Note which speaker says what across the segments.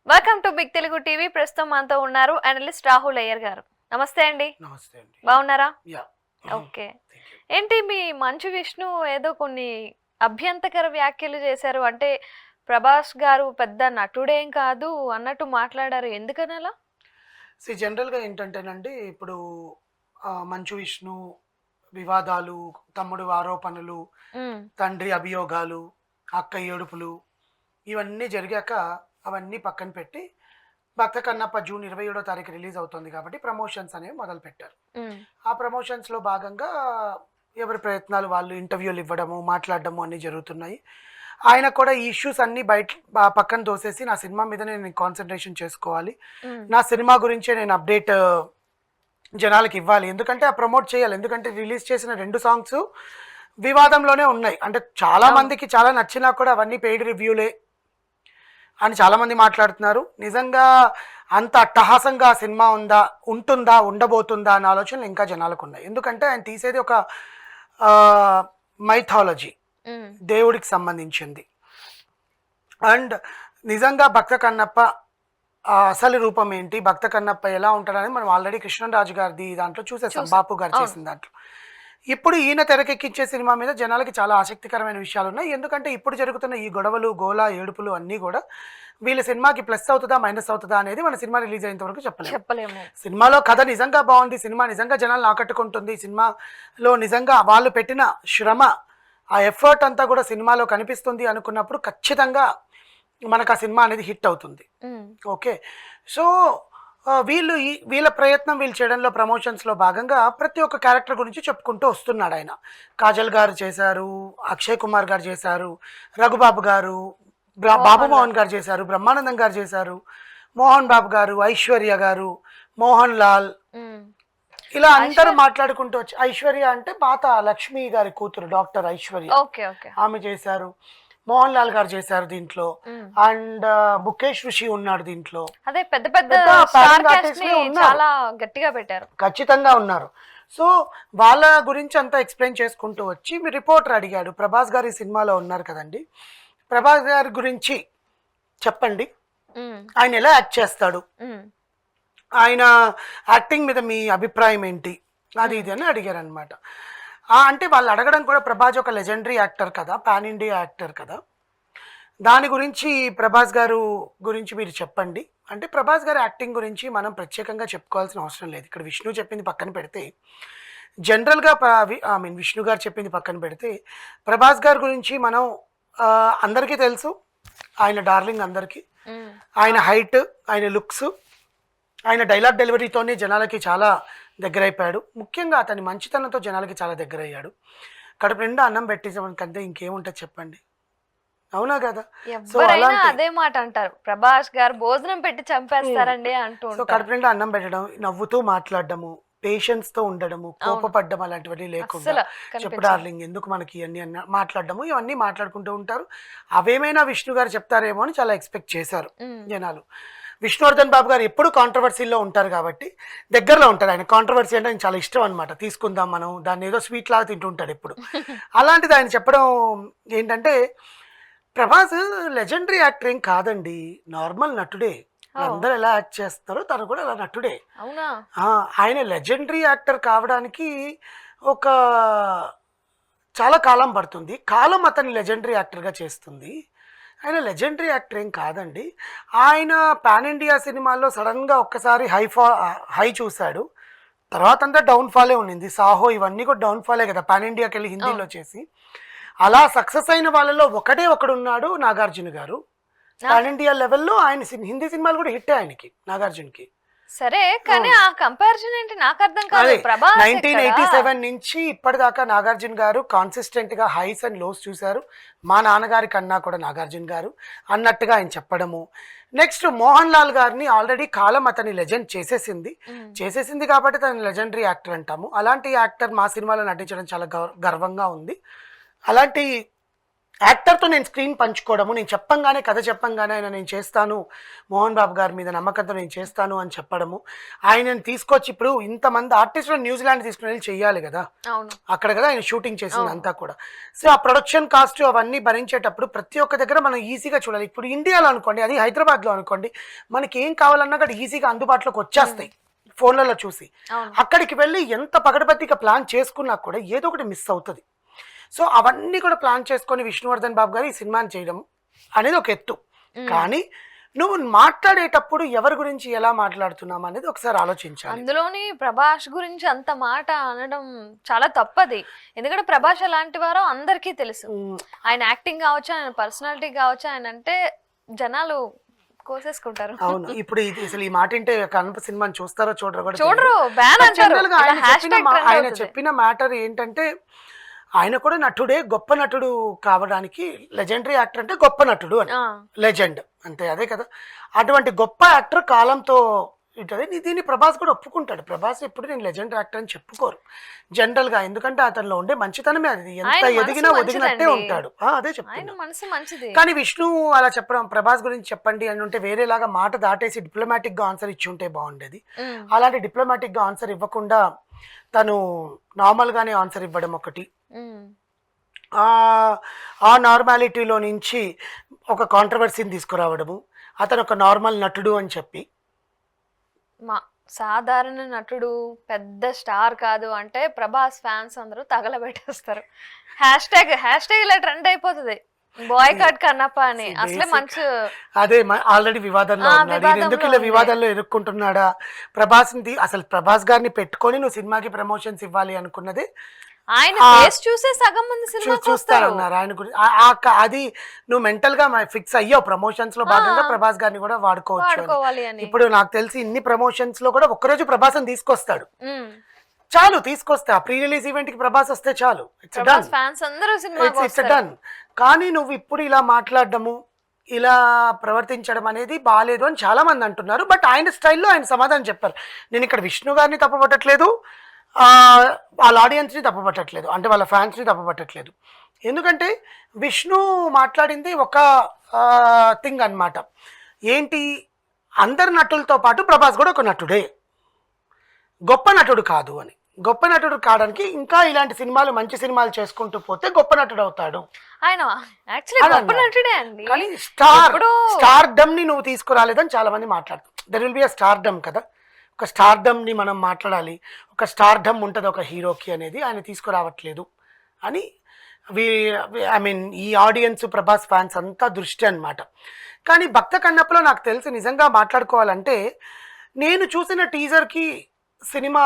Speaker 1: Welcome to Big Telugu TV. ప్రస్తుతం మనతో ఉన్నారు అనలిస్ట్ రాహుల్ అయ్యర్ గారు. నమస్తే అండి.
Speaker 2: నమస్తే అండి.
Speaker 1: బాగున్నారా?
Speaker 2: యా.
Speaker 1: ఓకే.
Speaker 2: Thank you.
Speaker 1: ఏంటి మీ మంచు విష్ణు ఏదో కొన్ని అభ్యంతకర వ్యాఖ్యలు చేశారు. అంటే ప్రభాస్ గారు పెద్ద నటుడేం కాదు అన్నట్టు మాట్లాడారు. ఎందుకని అలా?
Speaker 2: జనరల్‌గా ఏంటంటేనండి, ఇప్పుడు మంచు విష్ణు వివాదాలు, తమ్ముడు ఆరోపణలు,
Speaker 1: హ్మ్.
Speaker 2: తండ్రి అభియోగాలు, అక్క ఏడుపులు ఇవన్నీ జరిగాక అవన్నీ పక్కన పెట్టి 'భక్త కన్నప్ప' జూన్ 27వ తారీఖు రిలీజ్ అవుతుంది కాబట్టి ప్రమోషన్స్ అనేవి మొదలుపెట్టారు.
Speaker 1: హ్మ్.
Speaker 2: ఆ ప్రమోషన్స్‌లో భాగంగా ఎవరి ప్రయత్నాలు వాళ్ళు ఇంటర్వ్యూలు ఇవ్వడము, మాట్లాడడము అన్నీ జరుగుతున్నాయి. ఆయన కూడా ఈ ఇష్యూస్ అన్నీ పక్కన తోసేసి నా సినిమా మీద నేను కాన్సంట్రేషన్ చేసుకోవాలి.
Speaker 1: హ్మ్.
Speaker 2: నా సినిమా గురించే నేను అప్డేట్ జనాలకి ఇవ్వాలి. ఎందుకంటే ప్రమోట్ చేయాలి. ఎందుకంటే రిలీజ్ చేసిన 2 సాంగ్స్ వివాదంలోనే ఉన్నాయి. అంటే చాలా
Speaker 1: అవును.
Speaker 2: మందికి చాలా నచ్చినా కూడా అవన్నీ పెయిడ్ రివ్యూలే అని చాలామంది మాట్లాడుతున్నారు. నిజంగా అంత అట్టహాసంగా ఆ సినిమా ఉంటుందా, ఉండబోతుందా అన్న ఆలోచనలు ఇంకా జనాలకు ఉన్నాయి. ఎందుకంటే ఆయన తీసేది ఒక మైథాలజీ,
Speaker 1: హ్మ్.
Speaker 2: దేవుడికి సంబంధించింది. అండ్ నిజంగా భక్త కన్నప్ప అసలు రూపం ఏంటి, భక్త కన్నప్ప ఎలా ఉంటాడని మనం ఆల్రెడీ కృష్ణరాజు గారిది దాంట్లో చూసేసాం, బాపు గారు
Speaker 1: అవును.
Speaker 2: చేసిన దాంట్లో. ఇప్పుడు ఈయన తెరకెక్కించే సినిమా మీద జనాలకి చాలా ఆసక్తికరమైన విషయాలు ఉన్నాయి. ఎందుకంటే ఇప్పుడు జరుగుతున్న ఈ గొడవలు, గోల, ఏడుపులు అన్నీ కూడా వీళ్ళ సినిమాకి ప్లస్ అవుతుందా, మైనస్ అవుతుందా అనేది మన సినిమా రిలీజ్ అయ్యేంత వరకు
Speaker 1: చెప్పలేము.
Speaker 2: సినిమాలో కథ నిజంగా బాగుంది, సినిమా నిజంగా జనాలను ఆకట్టుకుంటుంది, సినిమాలో నిజంగా వాళ్ళు పెట్టిన శ్రమ, ఆ ఎఫర్ట్ అంతా కూడా సినిమాలో కనిపిస్తుంది అనుకున్నప్పుడు ఖచ్చితంగా మనకు ఆ సినిమా అనేది హిట్ అవుతుంది.
Speaker 1: హ్మ్.
Speaker 2: ఓకే. సో వీళ్ళ ప్రయత్నం వీళ్ళు చేయడంలో ప్రమోషన్స్లో భాగంగా ప్రతి ఒక్క క్యారెక్టర్ గురించి చెప్పుకుంటూ వస్తున్నాడు ఆయన. కాజల్ గారు చేశారు, అక్షయ్ కుమార్ గారు చేశారు, రఘుబాబు గారు, బాబు మోహన్ గారు చేశారు, బ్రహ్మానందం గారు చేశారు, మోహన్ బాబు గారు, ఐశ్వర్య గారు, మోహన్ లాల్,
Speaker 1: హ్మ్.
Speaker 2: ఇలా అందరూ మాట్లాడుకుంటూ వచ్చి, ఐశ్వర్య అంటే పాత లక్ష్మి గారి కూతురు డాక్టర్ ఐశ్వర్య,
Speaker 1: ఓకే. ఓకే.
Speaker 2: ఆమె చేశారు. మోహన్ లాల్ గారు చేశారు దీంట్లో.
Speaker 1: హ్మ్.
Speaker 2: అండ్ ముఖేష్ ఋషి ఉన్నాడు దీంట్లో.
Speaker 1: అదే పెద్ద పెద్ద
Speaker 2: పెద్ద
Speaker 1: స్టార్
Speaker 2: parent
Speaker 1: కాస్ట్
Speaker 2: artists
Speaker 1: ని
Speaker 2: లే ఉన్నారు.
Speaker 1: చాలా గట్టిగా పెట్టారు.
Speaker 2: ఖచ్చితంగా ఉన్నారు. సో వాళ్ళ గురించి అంతా ఎక్స్ప్లెయిన్ చేసుకుంటూ వచ్చి మీ రిపోర్టర్ అడిగాడు, ప్రభాస్ గారు ఈ సినిమాలో ఉన్నారు కదండి, ప్రభాస్ గారి గురించి చెప్పండి,
Speaker 1: హ్మ్.
Speaker 2: ఆయన ఎలా యాక్ట్ చేస్తాడు,
Speaker 1: హ్మ్.
Speaker 2: ఆయన యాక్టింగ్ మీద మీ అభిప్రాయం ఏంటి, అది ఇది అని అడిగారు అనమాట. అంటే వాళ్ళు అడగడం కూడా, ప్రభాస్ ఒక లెజెండరీ యాక్టర్ కదా, పాన్ ఇండియా యాక్టర్ కదా, దాని గురించి ప్రభాస్ గారు గురించి మీరు చెప్పండి అంటే, ప్రభాస్ గారి యాక్టింగ్ గురించి మనం ప్రత్యేకంగా చెప్పుకోవాల్సిన అవసరం లేదు. ఇక్కడ విష్ణు చెప్పింది పక్కన పెడితే, జనరల్గా విష్ణు గారు చెప్పింది పక్కన పెడితే, ప్రభాస్ గారి గురించి మనం అందరికీ తెలుసు, ఆయన డార్లింగ్ అందరికీ.
Speaker 1: హ్మ్.
Speaker 2: ఆయన హైట్, ఆయన లుక్స్, ఆయన డైలాగ్ డెలివరీతోనే జనాలకి చాలా దగ్గరైపోయాడు. ముఖ్యంగా అతని మంచితనంతో జనాలకి చాలా దగ్గరయ్యాడు. కడుపు నిండా అన్నం పెట్టేసామనికంటే ఇంకేముంటుంది చెప్పండి, అవునా కదా? సో
Speaker 1: ఎవరైనా
Speaker 2: అలాంటి
Speaker 1: అదే మాట అంటారు, ప్రభాస్ గారు భోజనం పెట్టి చంపేస్తారండి అంటూ
Speaker 2: సో
Speaker 1: ఉంటారు.
Speaker 2: కడుపు నిండా అన్నం పెట్టడం, నవ్వుతూ మాట్లాడడము, పేషెన్స్తో ఉండడము, కోపపడ్డం అలాంటివన్నీ లేకుండా,
Speaker 1: అస్సలు
Speaker 2: చెప్పు
Speaker 1: కనిపించదు.
Speaker 2: డార్లింగ్ ఎందుకు మనకి ఇవన్నీ అన్న మాట్లాడడము, ఇవన్నీ మాట్లాడుకుంటూ ఉంటారు. అవేమైనా విష్ణు గారు చెప్తారేమో అని చాలా ఎక్స్పెక్ట్ చేశారు
Speaker 1: ఉమ్.
Speaker 2: జనాలు. విష్ణువర్ధన్ బాబు గారు ఎప్పుడు కాంట్రవర్సీలో ఉంటారు కాబట్టి దగ్గరలో ఉంటారు. ఆయన కాంట్రవర్సీ అంటే ఆయన చాలా ఇష్టం అనమాట. తీసుకుందాం మనం దాన్ని, ఏదో స్వీట్ లాగా తింటుంటాడు ఎప్పుడు. అలాంటిది ఆయన చెప్పడం ఏంటంటే, ప్రభాస్ లెజెండరీ యాక్టర్ ఏం కాదండి, నార్మల్ నటుడే. అందరూ ఎలా యాక్ట్ చేస్తారో తను కూడా అలా నటుడే.
Speaker 1: అవునా?
Speaker 2: ఆయన లెజెండరీ యాక్టర్ కావడానికి ఒక చాలా కాలం పడుతుంది. కాలం అతన్ని లెజెండరీ యాక్టర్గా చేస్తుంది. ఆయన లెజెండరీ యాక్టర్ ఏం కాదండి. ఆయన పాన్ ఇండియా సినిమాల్లో సడన్గా ఒక్కసారి హై చూశాడు, తర్వాత అంతా డౌన్ఫాలే ఉన్నింది. సాహో ఇవన్నీ కూడా డౌన్ఫాలే కదా, పాన్ ఇండియాకి వెళ్ళి హిందీలో చేసి. అలా సక్సెస్ అయిన వాళ్ళలో ఒకడు ఉన్నాడు, నాగార్జున గారు. పాన్ ఇండియా లెవెల్లో ఆయన హిందీ సినిమాలు కూడా హిట్ ఆయనకి, నాగార్జునకి.
Speaker 1: సరే, కానీ ఆ కంపారిజన్ ఏంటి నాకు అర్థం కాదు.
Speaker 2: అదే
Speaker 1: ప్రభాస్
Speaker 2: 1987 నుంచి ఇప్పటిదాకా నాగార్జున గారు కాన్సిస్టెంట్గా హైస్ అండ్ లోస్ చూశారు. మా నాన్నగారి కన్నా కూడా నాగార్జున గారు అన్నట్టుగా ఆయన చెప్పడము. నెక్స్ట్ మోహన్ లాల్ గారిని ఆల్రెడీ కాలం అతని లెజెండ్ చేసేసింది కాబట్టి తను లెజెండరీ యాక్టర్ అంటాము. అలాంటి యాక్టర్ మా సినిమాలో నటించడం చాలా గర్వంగా ఉంది. అలాంటి యాక్టర్తో నేను స్క్రీన్ పంచుకోవడము, నేను చెప్పంగానే కథ చెప్పంగానే ఆయన నేను చేస్తాను, మోహన్ బాబు గారి మీద నమ్మకంతో నేను చేస్తాను అని చెప్పడము, ఆయనను తీసుకొచ్చి ఇప్పుడు ఇంతమంది ఆర్టిస్టులు న్యూజిలాండ్ తీసుకుని వెళ్ళి చెయ్యాలి కదా, అక్కడ కదా ఆయన షూటింగ్ చేసింది అంతా కూడా. సో ఆ ప్రొడక్షన్ కాస్ట్ అవన్నీ భరించేటప్పుడు ప్రతి ఒక్క దగ్గర మనం ఈజీగా చూడాలి. ఇప్పుడు ఇండియాలో అనుకోండి, అది హైదరాబాద్లో అనుకోండి, మనకి ఏం కావాలన్నా కూడా ఈజీగా అందుబాటులోకి వచ్చేస్తాయి ఫోన్లలో చూసి. అక్కడికి వెళ్ళి ఎంత పగడబద్దిగా ప్లాన్ చేసుకున్నా కూడా ఏదో ఒకటి మిస్ అవుతుంది. సో అవన్నీ కూడా ప్లాన్ చేసుకొని విష్ణువర్ధన్ బాబు గారు ఈ సినిమాని చేయడం అనేది ఒక ఎత్తు. కానీ నువ్వు మాట్లాడేటప్పుడు ఎవరి గురించి ఎలా మాట్లాడుతున్నావు అనేది ఒకసారి ఆలోచించాలి.
Speaker 1: అందులోని ప్రభాస్ గురించి అంత మాట అనడం చాలా తప్పది. ఎందుకంటే ప్రభాస్ ఎలాంటి వారో అందరికీ తెలుసు. ఆయన యాక్టింగ్ కావచ్చు, ఆయన పర్సనాలిటీ కావచ్చు, ఆయన అంటే జనాలు కోసేసుకుంటారు.
Speaker 2: అవును, ఇప్పుడు ఇది అసలు ఈ మాట వింటే కనుప సినిమాని చూస్తారో చూడరు కూడా
Speaker 1: చూడరు, బ్యాన్ అంటారు.
Speaker 2: ఆయన చెప్పిన మ్యాటర్ ఏంటంటే, ఆయన కూడా నటుడే, గొప్ప నటుడు కావడానికి లెజెండరీ యాక్టర్ అంటే గొప్ప నటుడు అని, లెజెండ్ అంతే, అదే కదా. అటువంటి గొప్ప యాక్టర్ కాలంతో ఉంటుంది. దీన్ని ప్రభాస్ కూడా ఒప్పుకుంటాడు. ప్రభాస్ ఎప్పుడు నేను లెజెండరీ యాక్టర్ అని చెప్పుకోరు జనరల్ గా, ఎందుకంటే అతనిలో ఉండే మంచితనమే అది. ఎంత ఎదిగినా ఒదిగినట్టే ఉంటాడు, అదే చెప్తాను. కానీ విష్ణు అలా చెప్పడం, ప్రభాస్ గురించి చెప్పండి అని ఉంటే వేరేలాగా మాట దాటేసి డిప్లొమాటిక్ గా ఆన్సర్ ఇచ్చి ఉంటే బాగుండేది. అలాంటి డిప్లొమాటిక్ గా ఆన్సర్ ఇవ్వకుండా తను నార్మల్ గానే ఆన్సర్ ఇవ్వడం ఒకటి. ఆ నార్మాలిటీలో నుంచి ఒక కాంట్రవర్సీని తీసుకురావడము, అతను ఒక నార్మల్ నటుడు అని చెప్పి,
Speaker 1: సాధారణ నటుడు, పెద్ద స్టార్ కాదు అంటే ప్రభాస్ ఫ్యాన్స్ అందరూ తగలబెట్టేస్తారు. హ్యాష్ ట్యాగ్ ఇలా ట్రెండ్ అయిపోతుంది, బాయ్కాట్ కన్నప్ప అని. అసలే మంచి
Speaker 2: అదే ఆల్రెడీ వివాదంలో ఉన్నాడు. ఎందుకు ఇలా వివాదంలో ఇరుక్కుంటున్నాడా ప్రభాస్? అసలు ప్రభాస్ గారిని పెట్టుకొని నువ్వు సినిమాకి ప్రమోషన్స్ ఇవ్వాలి అనుకున్నది
Speaker 1: ఆయన ఫేస్ చూసే సగం మంది సినిమా
Speaker 2: చూస్తారన్నారు ఆయన గురించి. అది నువ్వు మెంటల్ గా ఫిక్స్ అయ్యావు, ప్రమోషన్స్ లో భాగంగా ప్రభాస్ గారిని కూడా వాడుకోవచ్చు. ఇప్పుడు నాకు తెలిసి ఇన్ని ప్రమోషన్స్ లో కూడా ఒక్కరోజు ప్రభాస్ తీసుకొస్తాడు చాలు, తీసుకొస్తే ఆ ప్రీ రిలీజ్ ఈవెంట్ కి ప్రభాస్ వస్తే చాలు, ఇట్స్ డన్. కానీ నువ్వు ఇప్పుడు ఇలా మాట్లాడడము, ఇలా ప్రవర్తించడం అనేది బాగాలేదు అని చాలా మంది అంటున్నారు. బట్ ఆయన స్టైల్లో ఆయన సమాధానం చెప్పారు. నేను ఇక్కడ విష్ణు గారిని తప్పుపట్టట్లేదు, వాళ్ళ ఆడియన్స్ని తప్పుపట్టట్లేదు, అంటే వాళ్ళ ఫ్యాన్స్ని తప్పుపట్టట్లేదు. ఎందుకంటే విష్ణు మాట్లాడింది ఒక థింగ్ అన్నమాట. ఏంటి, అందరి నటులతో పాటు ప్రభాస్ కూడా ఒక నటుడే, గొప్ప నటుడు కాదు అని. గొప్ప నటుడు కావడానికి ఇంకా ఇలాంటి సినిమాలు, మంచి సినిమాలు చేసుకుంటూ పోతే గొప్ప నటుడు అవుతాడు
Speaker 1: ఆయన.
Speaker 2: కానీ స్టార్డమ్ ని నువ్వు తీసుకురాలేదని చాలా మంది మాట్లాడుతారు. There will be a stardom కదా, ఒక స్టార్డమ్ని మనం మాట్లాడాలి, ఒక స్టార్డమ్ ఉంటుంది ఒక హీరోకి అనేది ఆయన తీసుకురావట్లేదు అని ఐ మీన్ ఈ ఆడియన్స్, ప్రభాస్ ఫ్యాన్స్ అంతా దృష్టి అన్నమాట. కానీ భక్త కన్నప్పలో నాకు తెలిసి నిజంగా మాట్లాడుకోవాలంటే, నేను చూసిన టీజర్కి సినిమా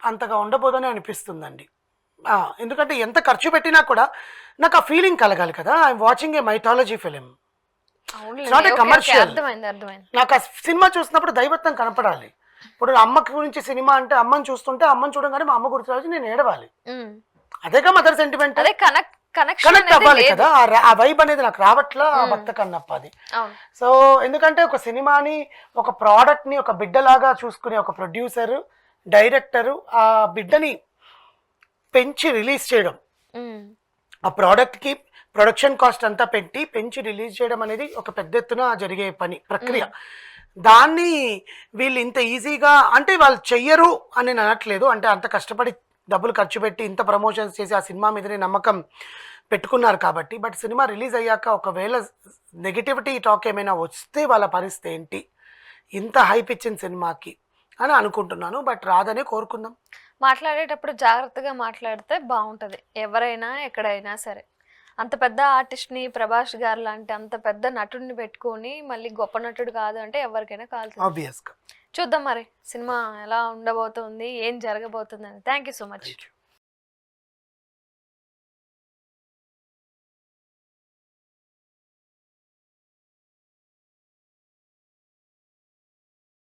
Speaker 2: అంతగా ఉండబోదని అనిపిస్తుందండి. ఎందుకంటే ఎంత ఖర్చు పెట్టినా కూడా నాకు ఆ ఫీలింగ్ కలగాలి కదా. I'm watching a mythology film, not a commercial. నాకు ఆ సినిమా చూసినప్పుడు దైవత్వం కనపడాలి. ఇప్పుడు అమ్మకి గురించి సినిమా అంటే, అమ్మని చూస్తుంటే అమ్మని చూడగానే మా అమ్మ గుర్తు నేను ఏడవాలి, అదేగా మదర్ సెంటిమెంట్, కనెక్ట్ అవ్వాలి కదా. ఆ వైబ్ అనేది నాకు రావట్లా భక్త కన్నప్ప అది. సో ఎందుకంటే ఒక సినిమాని, ఒక ప్రోడక్ట్ ని ఒక బిడ్డలాగా చూసుకునే ఒక ప్రొడ్యూసర్, డైరెక్టరు ఆ బిడ్డని పెంచి రిలీజ్ చేయడం, ఆ ప్రోడక్ట్కి ప్రొడక్షన్ కాస్ట్ అంతా పెంచి రిలీజ్ చేయడం అనేది ఒక పెద్ద ఎత్తున జరిగే ప్రక్రియ. దాన్ని వీళ్ళు ఇంత ఈజీగా, అంటే వాళ్ళు చెయ్యరు అని నేను అనట్లేదు, అంటే అంత కష్టపడి డబ్బులు ఖర్చు పెట్టి ఇంత ప్రమోషన్స్ చేసి ఆ సినిమా మీదనే నమ్మకం పెట్టుకున్నారు కాబట్టి. బట్ సినిమా రిలీజ్ అయ్యాక ఒకవేళ నెగిటివిటీ టాక్ ఏమైనా వస్తే వాళ్ళ పరిస్థితి ఏంటి, ఇంత హైప్ ఇచ్చిన సినిమాకి అని అనుకుంటున్నాను. బట్ రాదనే కోరుకుందాం.
Speaker 1: మాట్లాడేటప్పుడు జాగ్రత్తగా మాట్లాడితే బాగుంటుంది, ఎవరైనా ఎక్కడైనా సరే. అంత పెద్ద ఆర్టిస్ట్ని, ప్రభాస్ గారు లాంటి అంత పెద్ద నటుడిని పెట్టుకొని మళ్ళీ గొప్ప నటుడు కాదు అంటే ఎవరికైనా కాదు.
Speaker 2: ఆబ్వియస్గా
Speaker 1: చూద్దాం మరి సినిమా ఎలా ఉండబోతుంది, ఏం జరగబోతుంది అని. Thank you so much.